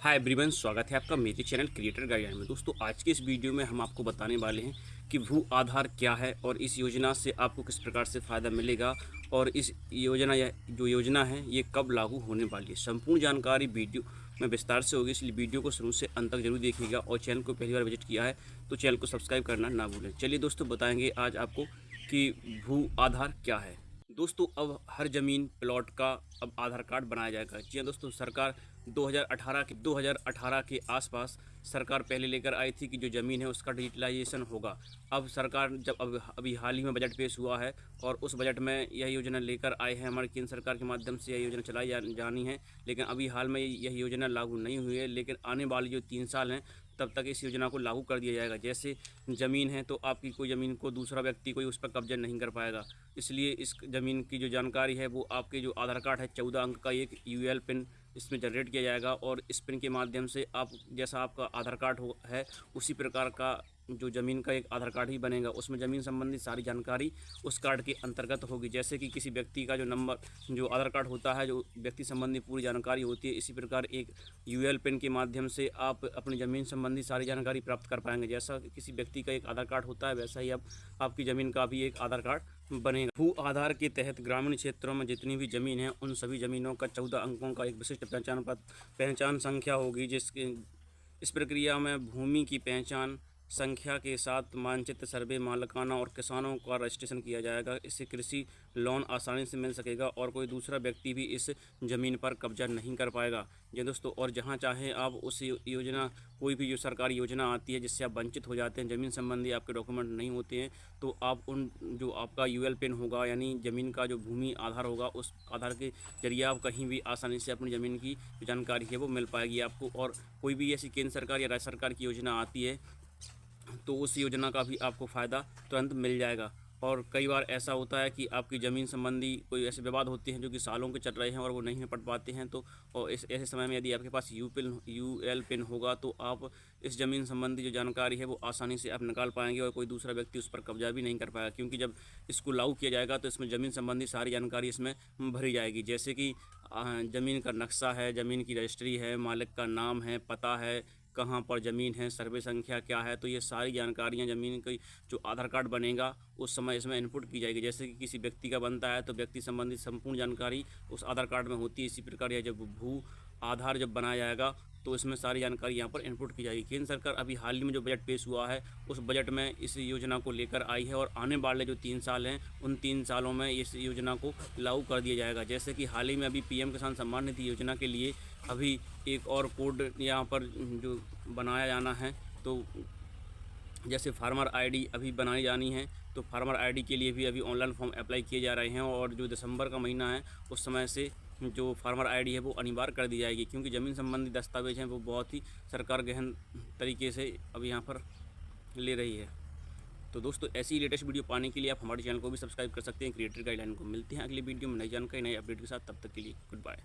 Hi everyone, स्वागत है आपका मेरे चैनल क्रिएटर गाइडलाइन में। दोस्तों, आज के इस वीडियो में हम आपको बताने वाले हैं कि भू आधार क्या है और इस योजना से आपको किस प्रकार से फ़ायदा मिलेगा और इस योजना या जो योजना है ये कब लागू होने वाली है। संपूर्ण जानकारी वीडियो में विस्तार से होगी, इसलिए वीडियो को शुरू से अंत तक जरूर देखिएगा और चैनल को पहली बार विजिट किया है तो चैनल को सब्सक्राइब करना ना भूलें। चलिए दोस्तों, बताएंगे आज आपको कि भू आधार क्या है। दोस्तों, अब हर ज़मीन प्लॉट का अब आधार कार्ड बनाया जाएगा। जी हाँ दोस्तों, सरकार 2018 के आसपास सरकार पहले लेकर आई थी कि जो ज़मीन है उसका डिजिटलाइजेशन होगा। अब सरकार जब अभी हाल ही में बजट पेश हुआ है और उस बजट में यह योजना लेकर आए हैं। हमारे केंद्र सरकार के माध्यम से यह योजना चलाई जानी है, लेकिन अभी हाल में यह योजना लागू नहीं हुई है। लेकिन आने वाले जो 3 साल हैं तब तक इस योजना को लागू कर दिया जाएगा। जैसे ज़मीन है तो आपकी कोई ज़मीन को दूसरा व्यक्ति कोई उस पर कब्जा नहीं कर पाएगा, इसलिए इस ज़मीन की जो जानकारी है वो आपके जो आधार कार्ड है 14 अंक का एक यूएल पिन इसमें जनरेट किया जाएगा और इस पिन के माध्यम से आप जैसा आपका आधार कार्ड है उसी प्रकार का जो ज़मीन का एक आधार कार्ड ही बनेगा। उसमें ज़मीन संबंधी सारी जानकारी उस कार्ड के अंतर्गत होगी। जैसे कि किसी व्यक्ति का जो नंबर जो आधार कार्ड होता है, जो व्यक्ति संबंधी पूरी जानकारी होती है, इसी प्रकार एक यूएल पिन के माध्यम से आप अपनी ज़मीन संबंधी सारी जानकारी प्राप्त कर पाएंगे। जैसा किसी व्यक्ति का एक आधार कार्ड होता है वैसा ही अब आपकी ज़मीन का भी एक आधार कार्ड बनेगा। भू आधार के तहत ग्रामीण क्षेत्रों में जितनी भी ज़मीन है उन सभी ज़मीनों का 14 अंकों का एक विशिष्ट पहचान संख्या होगी। जिसके इस प्रक्रिया में भूमि की पहचान संख्या के साथ मानचित्र, सर्वे, मालिकाना और किसानों का रजिस्ट्रेशन किया जाएगा। इससे कृषि लोन आसानी से मिल सकेगा और कोई दूसरा व्यक्ति भी इस ज़मीन पर कब्जा नहीं कर पाएगा। जी दोस्तों, और जहां चाहें आप उस योजना कोई भी जो सरकारी योजना आती है जिससे आप वंचित हो जाते हैं, ज़मीन संबंधी आपके डॉक्यूमेंट नहीं होते हैं, तो आप उन जो आपका यूएल पिन होगा यानी ज़मीन का जो भूमि आधार होगा उस आधार के जरिए आप कहीं भी आसानी से अपनी ज़मीन की जानकारी है वो मिल पाएगी आपको। और कोई भी ऐसी केंद्र सरकार या राज्य सरकार की योजना आती है तो उस योजना का भी आपको फ़ायदा तुरंत मिल जाएगा। और कई बार ऐसा होता है कि आपकी ज़मीन संबंधी कोई ऐसे विवाद होते हैं जो कि सालों के चल रहे हैं और वो नहीं निपट पाते हैं, तो और इस ऐसे समय में यदि आपके पास यूएल पिन होगा तो आप इस ज़मीन संबंधी जो जानकारी है वो आसानी से आप निकाल पाएंगे और कोई दूसरा व्यक्ति उस पर कब्जा भी नहीं कर पाएगा। क्योंकि जब इसको लागू किया जाएगा तो इसमें ज़मीन संबंधी सारी जानकारी इसमें भरी जाएगी। जैसे कि ज़मीन का नक्शा है, ज़मीन की रजिस्ट्री है, मालिक का नाम है, पता है, कहाँ पर ज़मीन है, सर्वे संख्या क्या है, तो ये सारी जानकारियाँ ज़मीन की जो आधार कार्ड बनेगा उस समय इसमें इनपुट की जाएगी। जैसे कि किसी व्यक्ति का बनता है तो व्यक्ति संबंधी संपूर्ण जानकारी उस आधार कार्ड में होती है। इसी प्रकार यह जब भू आधार जब बनाया जाएगा तो इसमें सारी जानकारी यहाँ पर इनपुट की जाएगी। केंद्र सरकार अभी हाल ही में जो बजट पेश हुआ है उस बजट में इस योजना को लेकर आई है और आने वाले जो 3 साल हैं उन 3 सालों में इस योजना को लागू कर दिया जाएगा। जैसे कि हाल ही में अभी पीएम किसान सम्मान निधि योजना के लिए अभी एक और कोड यहाँ पर जो बनाया जाना है, तो जैसे फार्मर आईडी अभी बनाई जानी है, तो फार्मर आईडी के लिए भी अभी ऑनलाइन फॉर्म अप्लाई किए जा रहे हैं और जो दिसंबर का महीना है उस समय से जो फार्मर आईडी है वो अनिवार्य कर दी जाएगी। क्योंकि ज़मीन संबंधी दस्तावेज हैं वो बहुत ही सरकार गहन तरीके से अब यहाँ पर ले रही है। तो दोस्तों, ऐसी लेटेस्ट वीडियो पाने के लिए आप हमारे चैनल को भी सब्सक्राइब कर सकते हैं, क्रिएटर गाइडलाइन को। मिलते हैं अगली वीडियो में नई जानकारी नई अपडेट के साथ। तब तक के लिए गुड बाय।